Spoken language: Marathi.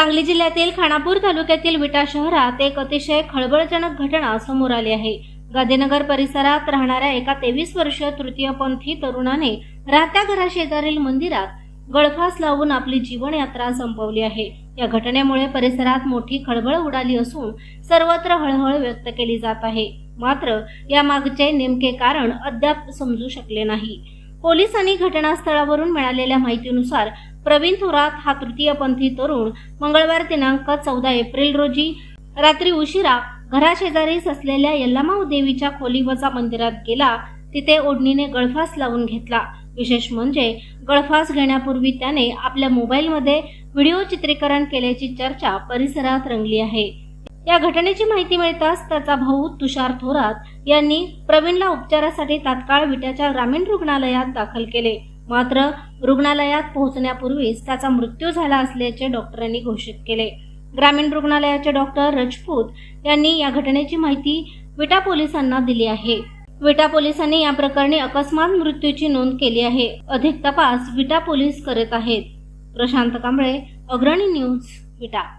सांगली जिल्ह्यातील खानापूर तालुक्यातील विटा शहरात एक अतिशय खळबळजनक घटना समोर आली आहे। गांधीनगर परिसरात राहणाऱ्या एका 23 वर्षीय तृतीयपंथी तरुणाने राहत्या घराशेजारील मंदिरात गळफास लावून आपली जीवनयात्रा संपवली आहे। या घटनेमुळे परिसरात मोठी खळबळ उडाली असून सर्वत्र हळहळ व्यक्त केली जात आहे। मात्र यामागचे नेमके कारण अद्याप समजू शकले नाही। पोलिसांनी घटनास्थळावरून मिळालेल्या माहितीनुसार प्रवीण थोरात हा तृतीयपंथी तरुण मंगळवार दिनांक 14 एप्रिल रोजी रात्री उशिरा घराशेजारीच असलेल्या यल्लामाऊ देवीच्या खोलीवजा मंदिरात गेला। तिथे ओढणीने गळफास लावून घेतला। विशेष म्हणजे गळफास घेण्यापूर्वी त्याने आपल्या मोबाईलमध्ये व्हिडिओ चित्रीकरण केल्याची चर्चा परिसरात रंगली आहे। या घटनेची माहिती मिळताच त्याचा भाऊ तुषार थोरात यांनी प्रवीणला उपचारासाठी तात्काळ विट्याच्या ग्रामीण रुग्णालयात दाखल केले। मात्र रुग्णालयात पोहोचण्यापूर्वीच त्याचा मृत्यू झाला असल्याचे डॉक्टरांनी घोषित केले। ग्रामीण रुग्णालयाचे डॉक्टर राजपूत यांनी या घटनेची माहिती विटा पोलिसांना दिली आहे। विटा पोलिसांनी या प्रकरणी अकस्मात मृत्यूची नोंद केली आहे। अधिक तपास विटा पोलीस करत आहेत। प्रशांत कांबळे, अग्रणी न्यूज, विटा।